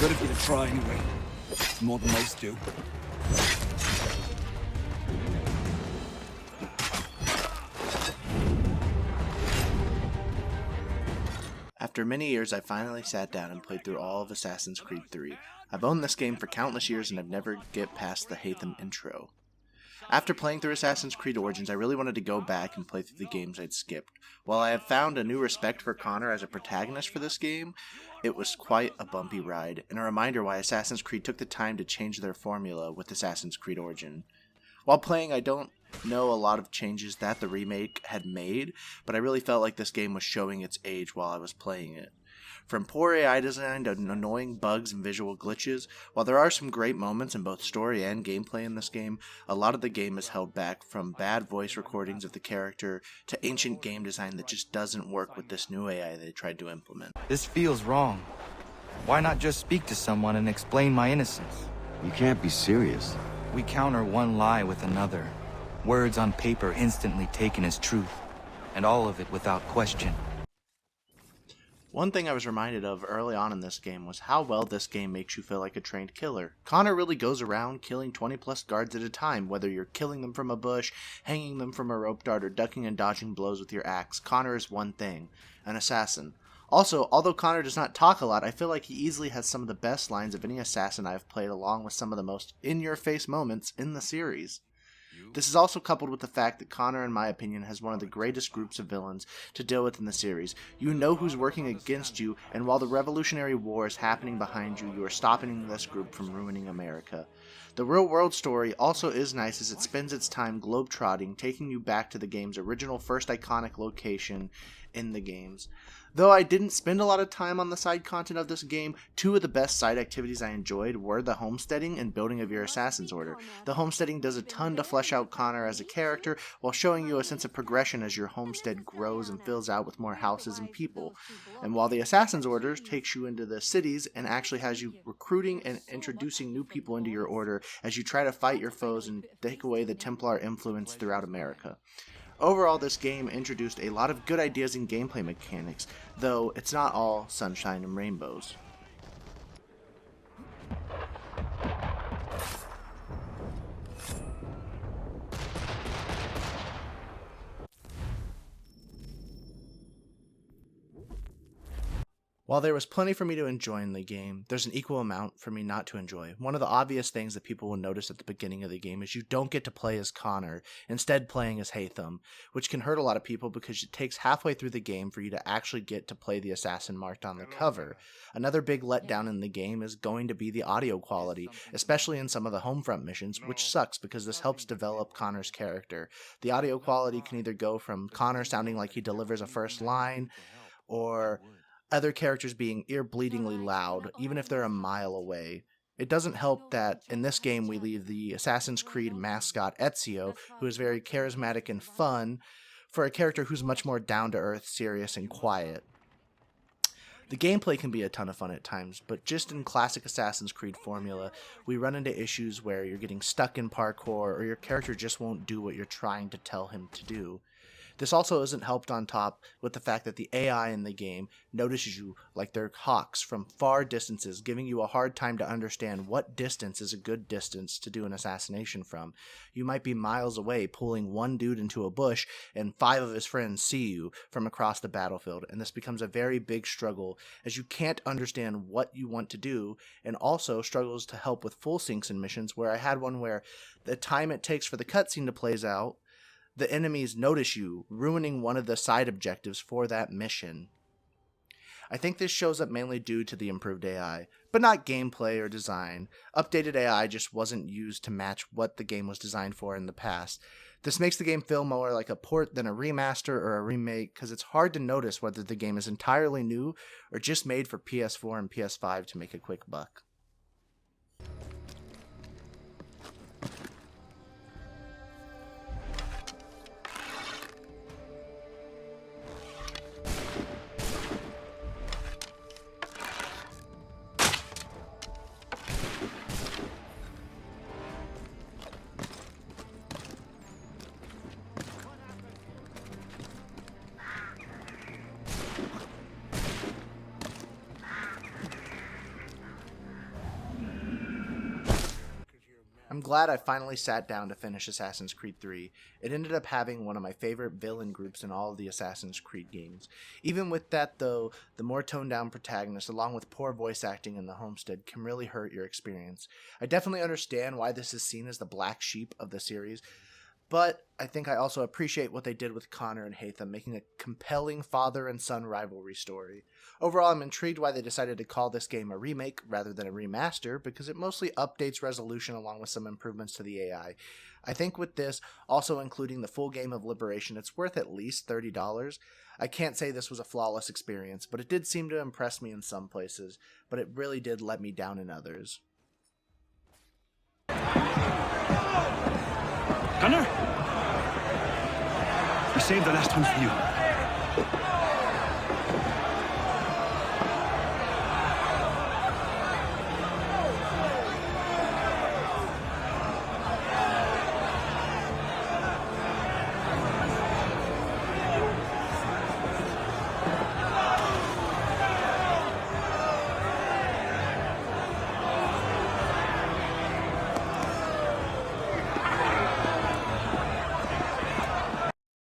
Good of you to try anyway. It's more than most do. After many years, I finally sat down and played through all of Assassin's Creed 3. I've owned this game for countless years and I've never get past the Haytham intro. After playing through Assassin's Creed Origins, I really wanted to go back and play through the games I'd skipped. While I have found a new respect for Connor as a protagonist for this game, it was quite a bumpy ride, and a reminder why Assassin's Creed took the time to change their formula with Assassin's Creed Origin. While playing, I don't know a lot of changes that the remake had made, but I really felt like this game was showing its age while I was playing it. From poor AI design to annoying bugs and visual glitches, while there are some great moments in both story and gameplay in this game, a lot of the game is held back from bad voice recordings of the character to ancient game design that just doesn't work with this new AI they tried to implement. This feels wrong. Why not just speak to someone and explain my innocence? You can't be serious. We counter one lie with another. Words on paper instantly taken as truth, and all of it without question. One thing I was reminded of early on in this game was how well this game makes you feel like a trained killer. Connor really goes around killing 20 plus guards at a time, whether you're killing them from a bush, hanging them from a rope dart, or ducking and dodging blows with your axe. Connor is one thing, an assassin. Also, although Connor does not talk a lot, I feel like he easily has some of the best lines of any assassin I've played, along with some of the most in-your-face moments in the series. This is also coupled with the fact that Connor, in my opinion, has one of the greatest groups of villains to deal with in the series. You know who's working against you, and while the Revolutionary War is happening behind you, you are stopping this group from ruining America. The real-world story also is nice as it spends its time globetrotting, taking you back to the game's original first iconic location in the games. Though I didn't spend a lot of time on the side content of this game, two of the best side activities I enjoyed were the homesteading and building of your Assassin's Order. The homesteading does a ton to flesh out Connor as a character, while showing you a sense of progression as your homestead grows and fills out with more houses and people. And while the Assassin's Order takes you into the cities and actually has you recruiting and introducing new people into your order as you try to fight your foes and take away the Templar influence throughout America. Overall, this game introduced a lot of good ideas in gameplay mechanics, though it's not all sunshine and rainbows. While there was plenty for me to enjoy in the game, there's an equal amount for me not to enjoy. One of the obvious things that people will notice at the beginning of the game is you don't get to play as Connor, instead playing as Haytham, which can hurt a lot of people because it takes halfway through the game for you to actually get to play the assassin marked on the cover. Another big letdown in the game is going to be the audio quality, especially in some of the homefront missions, which sucks because this helps develop Connor's character. The audio quality can either go from Connor sounding like he delivers a first line, or other characters being ear-bleedingly loud, even if they're a mile away. It doesn't help that in this game we leave the Assassin's Creed mascot Ezio, who is very charismatic and fun, for a character who's much more down-to-earth, serious, and quiet. The gameplay can be a ton of fun at times, but just in classic Assassin's Creed formula, we run into issues where you're getting stuck in parkour or your character just won't do what you're trying to tell him to do. This also isn't helped on top with the fact that the AI in the game notices you like they're hawks from far distances, giving you a hard time to understand what distance is a good distance to do an assassination from. You might be miles away pulling one dude into a bush and 5 of his friends see you from across the battlefield, and this becomes a very big struggle as you can't understand what you want to do, and also struggles to help with full syncs in missions where I had one where the time it takes for the cutscene to plays out, the enemies notice you, ruining one of the side objectives for that mission. I think this shows up mainly due to the improved AI, but not gameplay or design. Updated AI just wasn't used to match what the game was designed for in the past. This makes the game feel more like a port than a remaster or a remake, because it's hard to notice whether the game is entirely new or just made for PS4 and PS5 to make a quick buck. I'm glad I finally sat down to finish Assassin's Creed 3. It ended up having one of my favorite villain groups in all of the Assassin's Creed games. Even with that though, the more toned down protagonist along with poor voice acting in the homestead can really hurt your experience. I definitely understand why this is seen as the black sheep of the series, but I think I also appreciate what they did with Connor and Haytham, making a compelling father and son rivalry story. Overall, I'm intrigued why they decided to call this game a remake rather than a remaster, because it mostly updates resolution along with some improvements to the AI. I think with this, also including the full game of Liberation, it's worth at least $30. I can't say this was a flawless experience, but it did seem to impress me in some places, but it really did let me down in others. Gunner? I saved the last one for you.